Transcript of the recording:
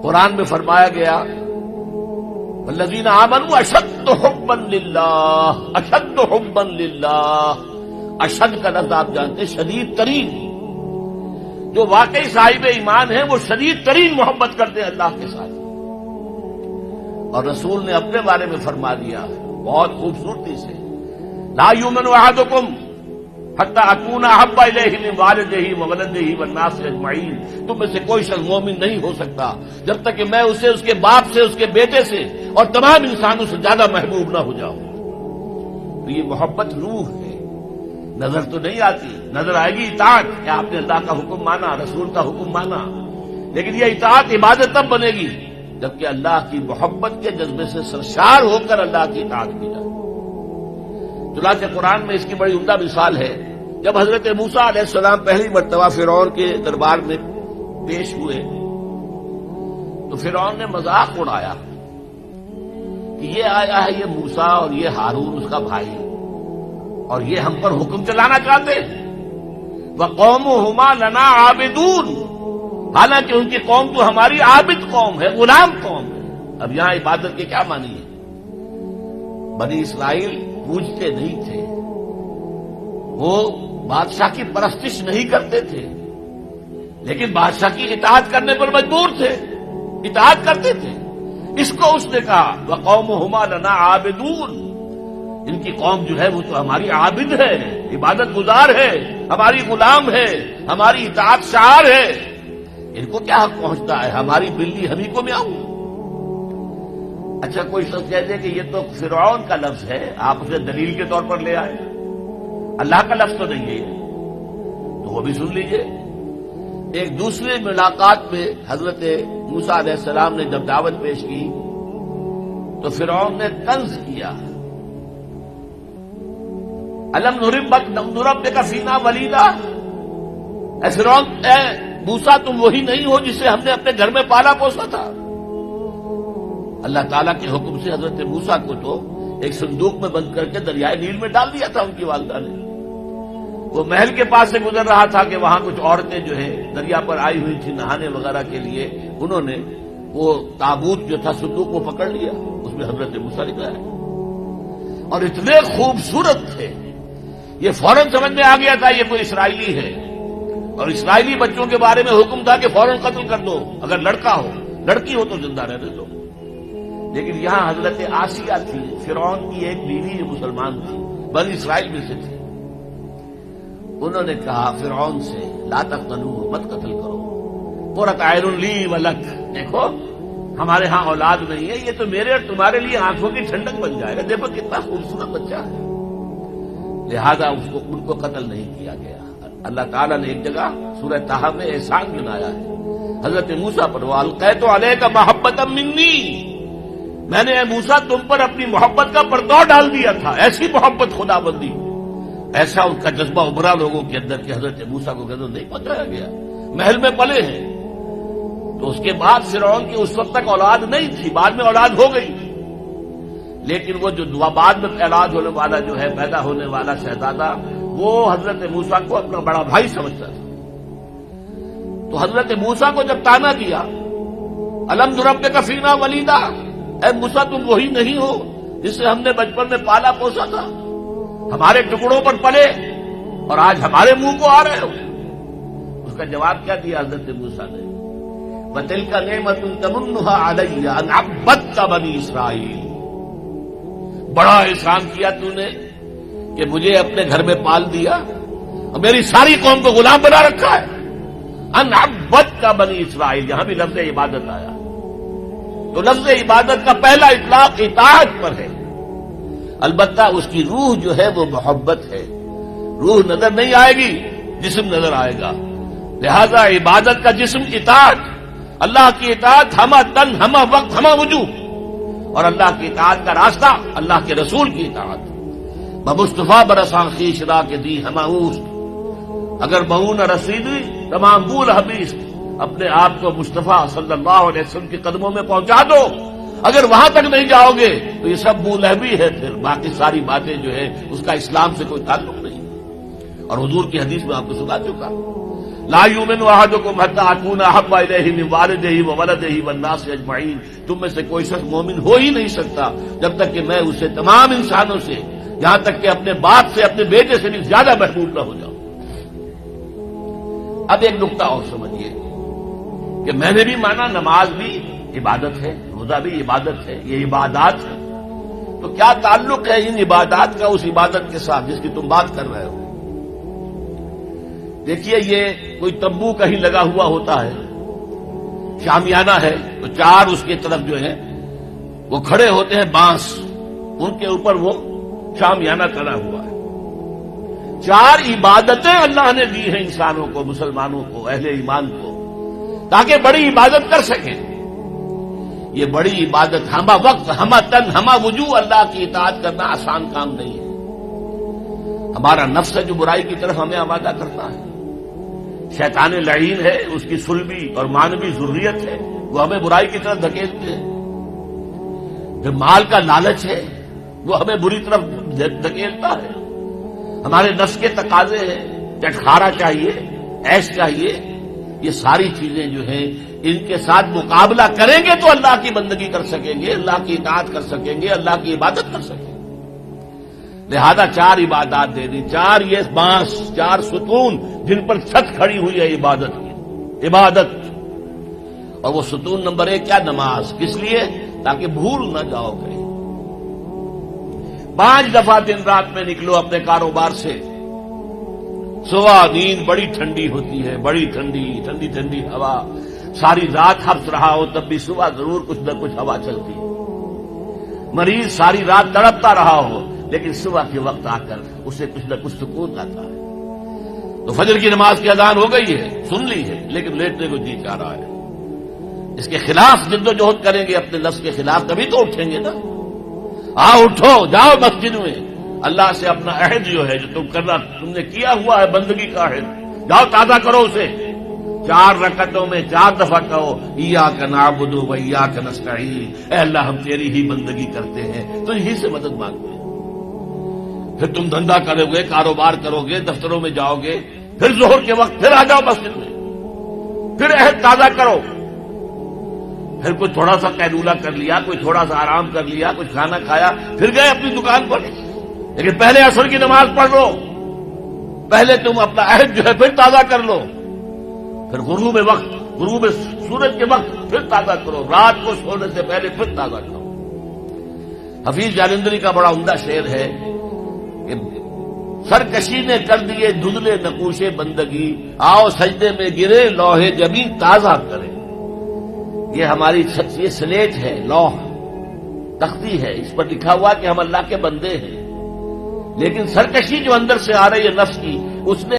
قرآن میں فرمایا گیا والذین آمنوا اشد حبا للہ، اشد حبا للہ، اشد کا لفظ آپ جانتے ہیں شدید ترین، جو واقعی صاحب ایمان ہیں وہ شدید ترین محبت کرتے ہیں اللہ کے ساتھ۔ اور رسول نے اپنے بارے میں فرما دیا بہت خوبصورتی سے، لا یؤمن احدکم حتی اکون احب الیہ من والدہ وولدہ والناس اجمعین، تم میں سے کوئی شخص مومن نہیں ہو سکتا جب تک کہ میں اسے اس کے باپ سے، اس کے بیٹے سے اور تمام انسانوں سے زیادہ محبوب نہ ہو جاؤں۔ تو یہ محبت روح ہے، نظر تو نہیں آتی، نظر آئے گی اطاعت کہ آپ نے اللہ کا حکم مانا، رسول کا حکم مانا، لیکن یہ اطاعت عبادت تب بنے گی جبکہ اللہ کی محبت کے جذبے سے سرشار ہو کر اللہ کی اطاعت کی جائے۔ چنانچہ قرآن میں اس کی بڑی عمدہ مثال ہے، جب حضرت موسیٰ علیہ السلام پہلی مرتبہ فرعون کے دربار میں پیش ہوئے تو فرعون نے مذاق اڑایا کہ یہ آیا ہے یہ موسیٰ اور یہ ہارون اس کا بھائی، اور یہ ہم پر حکم چلانا چاہتے ہیں، وَقَوْمُهُمَا لَنَا عَابِدُونَ، حالانکہ ان کی قوم تو ہماری عابد قوم ہے، غلام قوم ہے۔ اب یہاں عبادت کے کیا معنی ہے؟ بنی اسرائیل پوجتے نہیں تھے، وہ بادشاہ کی پرستش نہیں کرتے تھے، لیکن بادشاہ کی اطاعت کرنے پر مجبور تھے، اطاعت کرتے تھے۔ اس کو اس نے کہا وَقَوْمُهُمَا لَنَا عَابِدُونَ، ان کی قوم جو ہے وہ تو ہماری عابد ہے، عبادت گزار ہے، ہماری غلام ہے، ہماری اطاعت شعار ہے، ان کو کیا حق پہنچتا ہے ہماری بلی ہم ہی کو میں آؤں۔ اچھا کوئی شخص کہتے کہ یہ تو فرعون کا لفظ ہے، آپ اسے دلیل کے طور پر لے آئے، اللہ کا لفظ تو نہیں ہے، تو وہ بھی سن لیجئے۔ ایک دوسری ملاقات میں حضرت موسیٰ علیہ السلام نے جب دعوت پیش کی تو فرعون نے طنز کیا، الم نربک فینا ولیدا، اے فرعون، اے موسیٰ تم وہی نہیں ہو جسے ہم نے اپنے گھر میں پالا پوسا تھا۔ اللہ تعالیٰ کے حکم سے حضرت موسیٰ کو تو ایک صندوق میں بند کر کے دریائے نیل میں ڈال دیا تھا ان کی والدہ نے۔ وہ محل کے پاس سے گزر رہا تھا کہ وہاں کچھ عورتیں جو ہے دریا پر آئی ہوئی تھی نہانے وغیرہ کے لیے، انہوں نے وہ تابوت جو تھا صندوق کو پکڑ لیا، اس میں حضرت موسیٰ نکلا ہے، اور اتنے خوبصورت تھے یہ فوراً سمجھ میں آ گیا تھا یہ کوئی اسرائیلی ہے، اور اسرائیلی بچوں کے بارے میں حکم تھا کہ فوراً قتل کر دو، اگر لڑکا ہو، لڑکی ہو تو زندہ رہنے دو۔ لیکن یہاں حضرت آسیہ تھی، فرعون کی ایک بیوی جو مسلمان تھی، بنی اسرائیل میں سے تھی، انہوں نے کہا فرعون سے لا تقتلوہ، مت قتل کرو، قرۃ عین لی ولک، دیکھو ہمارے ہاں اولاد نہیں ہے، یہ تو میرے اور تمہارے لیے آنکھوں کی ٹھنڈک بن جائے گا، دیکھو کتنا خوبصورت بچہ ہے، لہذا ان کو قتل نہیں کیا گیا۔ اللہ تعالیٰ نے ایک جگہ سورہ طٰہٰ میں احسان گنایا ہے حضرت موسیٰ پر، وَأَلْقَيْتُ عَلَيْكَ مَحَبَّةً مِّنِّي، میں نے اے موسیٰ تم پر اپنی محبت کا پردہ ڈال دیا تھا، ایسی محبت خدا بندی، ایسا ان کا جذبہ ابھرا لوگوں کے اندر کہ حضرت موسیٰ کو غضب نہیں پہنچایا گیا، محل میں پلے ہیں۔ تو اس کے بعد فرعون کی اس وقت تک اولاد نہیں تھی، بعد میں اولاد ہو گئی، لیکن وہ جو بعد میں اولاد ہونے والا جو ہے پیدا ہونے والا شہزادہ، وہ حضرت موسیٰ کو اپنا بڑا بھائی سمجھتا تھا۔ تو حضرت موسیٰ کو جب تانا دیا الم نربک فینا ولیدا، اے موسیٰ تم وہی نہیں ہو جسے ہم نے بچپن میں پالا پوسا تھا، ہمارے ٹکڑوں پر پلے اور آج ہمارے منہ کو آ رہے ہو۔ اس کا جواب کیا دیا حضرت موسیٰ نے، وَتِلْكَ نِعْمَةٌ تَمُنُّهَا عَلَيَّ أَنْ عَبَّدْتَ بَنِي إِسْرَائِيلَ، بڑا احسان کیا تو نے کہ مجھے اپنے گھر میں پال دیا اور میری ساری قوم کو غلام بنا رکھا ہے۔ ان عبدت بنی اسرائیل، یہاں بھی لفظ عبادت آیا، تو لفظ عبادت کا پہلا اطلاق اطاعت پر ہے، البتہ اس کی روح جو ہے وہ محبت ہے، روح نظر نہیں آئے گی، جسم نظر آئے گا، لہذا عبادت کا جسم اطاعت، اللہ کی اطاعت ہمہ تن ہمہ وقت ہمہ وجوہ، اور اللہ کی اطاعت کا راستہ اللہ کے رسول کی اطاعت۔ بمصطفیٰ برساں خیش را کے دی ہمہ اوست، اگر بہو نہ رسیدی تمام بول حبیث، اپنے آپ کو مصطفیٰ صلی اللہ علیہ وسلم کے قدموں میں پہنچا دو، اگر وہاں تک نہیں جاؤ گے تو یہ سب بولہبی ہے، پھر باقی ساری باتیں جو ہے اس کا اسلام سے کوئی تعلق نہیں، اور حضور کی حدیث میں آپ کو سنا چکا۔ لا یؤمن احدکم حتی اکون احب الیہ من والدہ وولدہ والناس اجمعین، تم میں سے کوئی شخص مومن ہو ہی نہیں سکتا جب تک کہ میں اسے تمام انسانوں سے، یہاں تک کہ اپنے باپ سے، اپنے بیٹے سے بھی زیادہ محبوب نہ ہو جاؤں۔ اب ایک نقطہ اور سمجھیے کہ میں نے بھی مانا نماز بھی عبادت ہے، روزہ بھی عبادت ہے، یہ عبادات ہے، تو کیا تعلق ہے ان عبادات کا اس عبادت کے ساتھ جس کی تم بات کر رہے ہو؟ دیکھیے، یہ کوئی تمبو کہیں لگا ہوا ہوتا ہے، شامیانہ ہے، تو چار اس کی طرف جو ہے وہ کھڑے ہوتے ہیں بانس، ان کے اوپر وہ شامیانہ کھڑا ہوا ہے۔ چار عبادتیں اللہ نے دی ہیں انسانوں کو، مسلمانوں کو، اہل ایمان کو، تاکہ بڑی عبادت کر سکیں۔ یہ بڑی عبادت ہمہ وقت، ہمہ تن، ہمہ وجوہ اللہ کی اطاعت کرنا آسان کام نہیں ہے۔ ہمارا نفس ہے جو برائی کی طرف ہمیں آمادہ کرتا ہے، شیطان لعین ہے، اس کی سلبی اور مانوی ذریت ہے، وہ ہمیں برائی کی طرف دھکیلتے ہیں۔ پھر مال کا لالچ ہے، وہ ہمیں بری طرف دھکیلتا ہے۔ ہمارے نفس کے تقاضے ہیں، چٹخارا چاہیے، عیش چاہیے، یہ ساری چیزیں جو ہیں ان کے ساتھ مقابلہ کریں گے تو اللہ کی بندگی کر سکیں گے، اللہ کی اطاعت کر سکیں گے، اللہ کی عبادت کر سکیں گے۔ لہذا چار عبادات دے دی، چار یہ بانس، چار ستون جن پر چھت کھڑی ہوئی ہے عبادت کی، عبادت۔ اور وہ ستون نمبر 1 کیا؟ نماز۔ کس لیے؟ تاکہ بھول نہ جاؤ کہیں۔ 5 دفعہ دن رات میں نکلو اپنے کاروبار سے، صبح نیند بڑی ٹھنڈی ہوتی ہے، بڑی ٹھنڈی ٹھنڈی ٹھنڈی ہوا، ساری رات حبس رہا ہو تب بھی صبح ضرور کچھ نہ کچھ ہوا چلتی ہے۔ مریض ساری رات تڑپتا رہا ہو لیکن صبح کے وقت آ کر اسے کچھ نہ کچھ سکون آتا ہے۔ تو فجر کی نماز کی اذان ہو گئی ہے، سن لی ہے، لیکن لیٹنے کو جی چاہ رہا ہے۔ اس کے خلاف جد و جہد کریں گے، اپنے نفس کے خلاف، تبھی تو اٹھیں گے نا۔ اٹھو، جاؤ مسجد میں، اللہ سے اپنا عہد جو ہے، جو تم نے کیا ہوا ہے بندگی کا عہد، جاؤ تازہ کرو اسے۔ 4 رکعتوں میں 4 دفعہ کہو ایاک نعبد و ایاک نستعین، اے اللہ ہم تیری ہی بندگی کرتے ہیں، تو یہی سے مدد مانگتے ہیں۔ پھر تم دھندا کرو گے، کاروبار کرو گے، دفتروں میں جاؤ گے، پھر ظہر کے وقت پھر آ جاؤ مسجد میں، پھر عہد تازہ کرو۔ پھر کوئی تھوڑا سا قیلولہ کر لیا، کوئی تھوڑا سا آرام کر لیا، کچھ کھانا کھایا، پھر گئے اپنی دکان پر، لیکن پہلے عصر کی نماز پڑھ لو، پہلے تم اپنا عہد جو ہے پھر تازہ کر لو، پھر غروب وقت، غروب سورج کے وقت پھر تازہ کرو، رات کو سونے سے پہلے پھر تازہ کرو۔ حفیظ جالندری کا بڑا عمدہ شعر ہے کہ سرکشی نے کر دیے دھندلے نقوشے بندگی، آؤ سجدے میں گرے لوح جبین تازہ کرے۔ یہ ہماری یہ سلیٹ ہے، لوح تختی ہے، اس پر لکھا ہوا کہ ہم اللہ کے بندے ہیں، لیکن سرکشی جو اندر سے آ رہی ہے نفس کی، اس نے